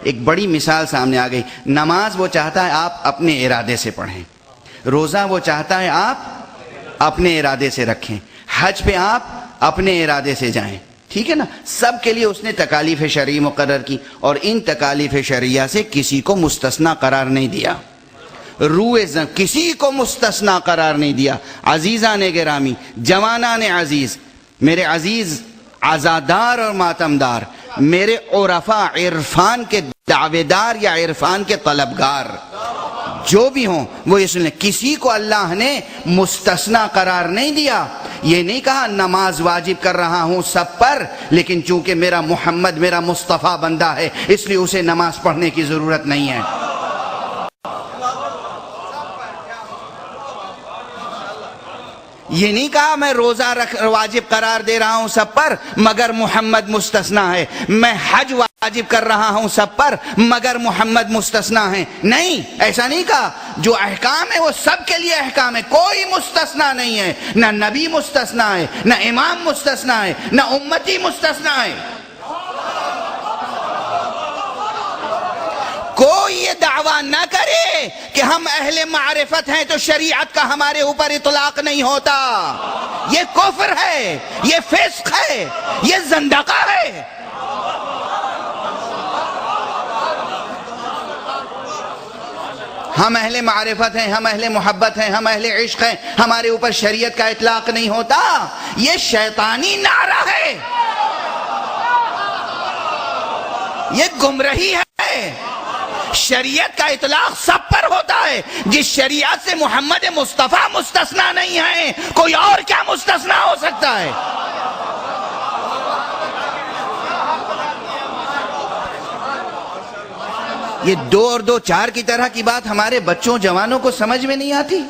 ایک بڑی مثال سامنے آ گئی. نماز وہ چاہتا ہے آپ اپنے ارادے سے پڑھیں, روزہ وہ چاہتا ہے آپ اپنے ارادے سے رکھیں, حج پہ آپ اپنے ارادے سے جائیں. ٹھیک ہے نا, سب کے لیے اس نے تکالیف شرعی مقرر کی, اور ان تکالیف شرعیہ سے کسی کو مستثنا قرار نہیں دیا, کسی کو مستثنا قرار نہیں دیا. عزیزان گرامی, جوانان عزیز, میرے عزیز عزادار اور ماتمدار, میرے عرفاء عرفان کے دعوے دار یا عرفان کے طلبگار جو بھی ہوں وہ یہ سن لیں, کسی کو اللہ نے مستثنا قرار نہیں دیا. یہ نہیں کہا نماز واجب کر رہا ہوں سب پر, لیکن چونکہ میرا محمد میرا مصطفیٰ بندہ ہے اس لیے اسے نماز پڑھنے کی ضرورت نہیں ہے. یہ نہیں کہا میں روزہ واجب قرار دے رہا ہوں سب پر مگر محمد مستثنا ہے, میں حج واجب کر رہا ہوں سب پر مگر محمد مستثنا ہے. نہیں, ایسا نہیں کہا. جو احکام ہے وہ سب کے لیے احکام ہے, کوئی مستثنا نہیں ہے. نہ نبی مستثنا ہے, نہ امام مستثنا ہے, نہ امتی مستثنا ہے. کوئی یہ دعویٰ نہ کرے کہ ہم اہل معرفت ہیں تو شریعت کا ہمارے اوپر اطلاق نہیں ہوتا. یہ کفر ہے, یہ فسق ہے, یہ زندقہ ہے. ہم اہل معرفت ہیں, ہم اہل محبت ہیں, ہم اہل عشق ہیں, ہمارے اوپر شریعت کا اطلاق نہیں ہوتا. یہ شیطانی نعرہ ہے, یہ گمراہی ہے. شریعت کا اطلاق سب پر ہوتا ہے. جس شریعت سے محمد مصطفیٰ مستثنا نہیں ہے, کوئی اور کیا مستثنا ہو سکتا ہے؟ یہ 2 اور 2 4 کی طرح کی بات ہمارے بچوں جوانوں کو سمجھ میں نہیں آتی.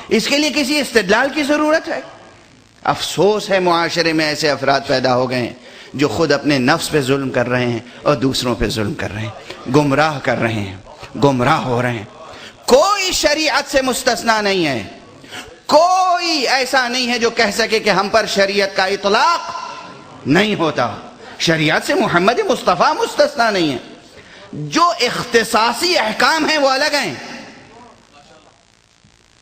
اس کے لیے کسی استدلال کی ضرورت ہے. افسوس ہے معاشرے میں ایسے افراد پیدا ہو گئے ہیں جو خود اپنے نفس پہ ظلم کر رہے ہیں اور دوسروں پہ ظلم کر رہے ہیں, گمراہ کر رہے ہیں, گمراہ ہو رہے ہیں. کوئی شریعت سے مستثنا نہیں ہے, کوئی ایسا نہیں ہے جو کہہ سکے کہ ہم پر شریعت کا اطلاق نہیں ہوتا. شریعت سے محمد مصطفیٰ مستثنا نہیں ہے. جو اختصاصی احکام ہیں وہ الگ ہیں,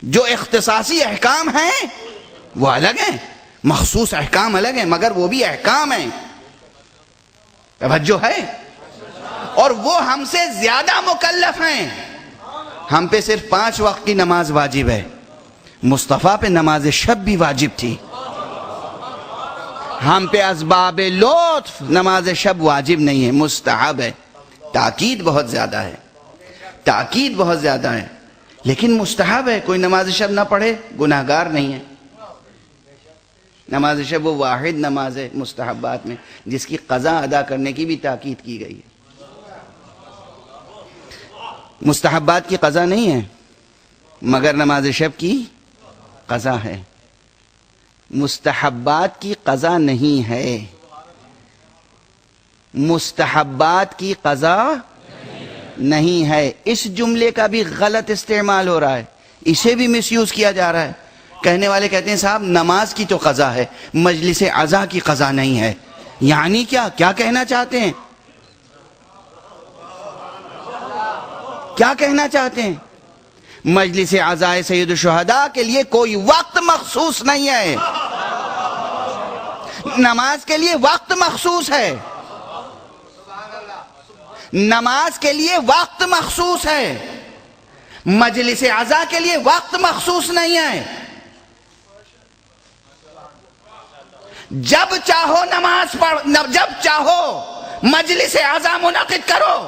جو اختصاصی احکام ہیں وہ الگ ہیں, مخصوص احکام الگ ہیں, مگر وہ بھی احکام ہیں. توجہ ہے؟ اور وہ ہم سے زیادہ مکلف ہیں. ہم پہ صرف 5 وقت کی نماز واجب ہے, مصطفیٰ پہ نماز شب بھی واجب تھی. ہم پہ اسباب لطف نماز شب واجب نہیں ہے, مستحب ہے. تاکید بہت زیادہ ہے, تاکید بہت زیادہ ہے, لیکن مستحب ہے. کوئی نماز شب نہ پڑھے گناہگار نہیں ہے. نماز شب وہ واحد نماز ہے مستحبات میں جس کی قضا ادا کرنے کی بھی تاکید کی گئی ہے. مستحبات کی قضا نہیں ہے مگر نماز شب کی قضا ہے. مستحبات کی قضا نہیں ہے, مستحبات کی قضا نہیں ہے. اس جملے کا بھی غلط استعمال ہو رہا ہے, اسے بھی مس یوز کیا جا رہا ہے. کہنے والے کہتے ہیں صاحب نماز کی تو قضا ہے, مجلس عزا کی قضا نہیں ہے. یعنی کیا کہنا چاہتے ہیں؟ کیا کہنا چاہتے ہیں؟ مجلس عزائے سید الشہداء کے لیے کوئی وقت مخصوص نہیں ہے, نماز کے لیے وقت مخصوص ہے. نماز کے لیے وقت مخصوص ہے, مجلس عزا کے لیے وقت مخصوص نہیں ہے. جب چاہو نماز پڑھ, جب چاہو مجلس عزا منعقد کرو,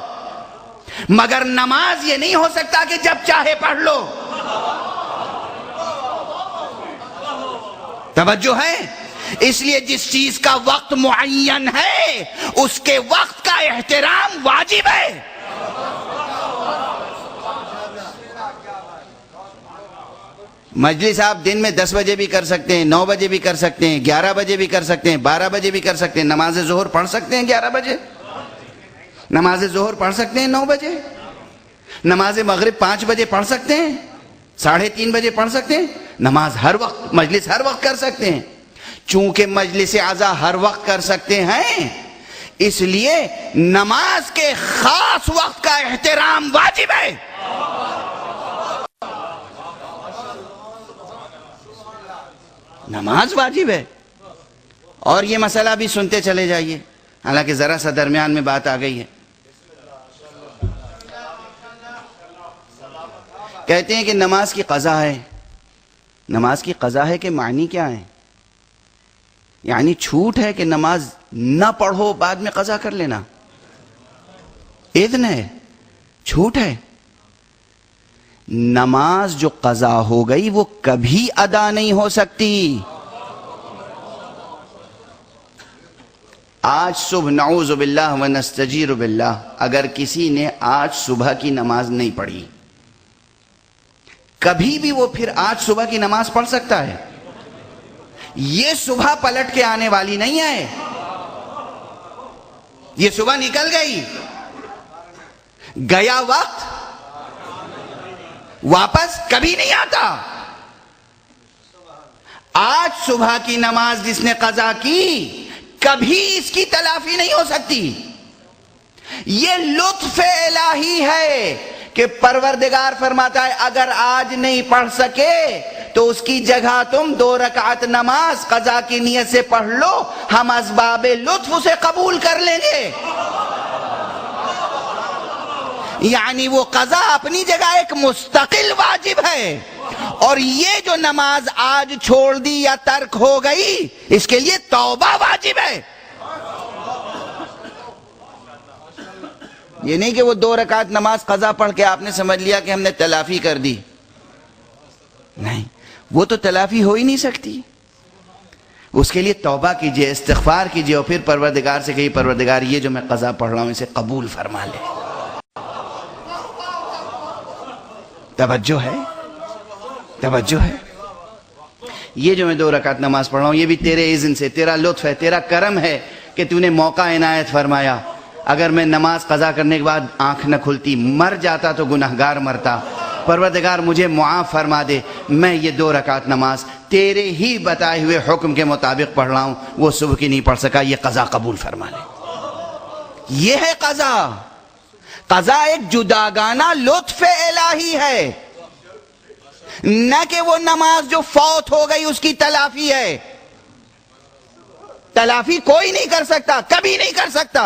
مگر نماز یہ نہیں ہو سکتا کہ جب چاہے پڑھ لو. توجہ ہے؟ اس لیے جس چیز کا وقت معین ہے اس کے وقت کا احترام واجب ہے. مجلس آپ دن میں 10 بجے بھی کر سکتے ہیں, 9 بجے بھی کر سکتے ہیں, 11 بجے بھی کر سکتے ہیں, 12 بجے بھی کر سکتے ہیں. نماز ظہر پڑھ سکتے ہیں 11 بجے, نماز ظہر پڑھ سکتے ہیں 9 بجے, نماز مغرب 5 بجے پڑھ سکتے ہیں, 3:30 بجے پڑھ سکتے ہیں. نماز ہر وقت, مجلس ہر وقت کر سکتے ہیں. چونکہ مجلس عزا ہر وقت کر سکتے ہیں اس لیے نماز کے خاص وقت کا احترام واجب ہے. نماز واجب ہے. اور یہ مسئلہ بھی سنتے چلے جائیے، حالانکہ ذرا سا درمیان میں بات آ گئی ہے. کہتے ہیں کہ نماز کی قضا ہے. نماز کی قضا ہے کہ معنی کیا ہے؟ یعنی چھوٹ ہے کہ نماز نہ پڑھو بعد میں قضا کر لینا؟ اذن ہے، چھوٹ ہے. نماز جو قضا ہو گئی وہ کبھی ادا نہیں ہو سکتی. آج صبح نعوذ باللہ ونستجیر باللہ اگر کسی نے آج صبح کی نماز نہیں پڑھی، کبھی بھی وہ پھر آج صبح کی نماز پڑھ سکتا ہے؟ یہ صبح پلٹ کے آنے والی نہیں ہے. یہ صبح نکل گئی، گیا وقت واپس کبھی نہیں آتا. آج صبح کی نماز جس نے قضا کی کبھی اس کی تلافی نہیں ہو سکتی. یہ لطف الہی ہے کہ پروردگار فرماتا ہے اگر آج نہیں پڑھ سکے تو اس کی جگہ تم 2 رکعت نماز قضا کی نیت سے پڑھ لو، ہم اسباب لطف اسے قبول کر لیں گے. یعنی وہ قضا اپنی جگہ ایک مستقل واجب ہے، اور یہ جو نماز آج چھوڑ دی یا ترک ہو گئی اس کے لیے توبہ واجب ہے. یہ نہیں کہ وہ 2 رکعت نماز قضا پڑھ کے آپ نے سمجھ لیا کہ ہم نے تلافی کر دی. نہیں، وہ تو تلافی ہو ہی نہیں سکتی. اس کے لیے توبہ کیجئے، استغفار کیجئے، اور پھر پروردگار سے کہیے پروردگار یہ جو میں قضا پڑھ رہا ہوں اسے قبول فرما لے. توجہ ہے، توجہ ہے. یہ جو میں 2 رکعت نماز پڑھ رہا ہوں یہ بھی تیرے اذن سے، تیرا لطف ہے، تیرا کرم ہے کہ تو نے موقع عنایت فرمایا. اگر میں نماز قضا کرنے کے بعد آنکھ نہ کھلتی مر جاتا تو گناہگار مرتا. پروردگار مجھے معاف فرما دے، میں یہ 2 رکعت نماز تیرے ہی بتائے ہوئے حکم کے مطابق پڑھ رہا ہوں، وہ صبح کی نہیں پڑھ سکا، یہ قضا قبول فرما لے. یہ ہے قضا. قضا ایک جداگانہ لطف الہی ہے، نہ کہ وہ نماز جو فوت ہو گئی اس کی تلافی ہے. تلافی کوئی نہیں کر سکتا، کبھی نہیں کر سکتا.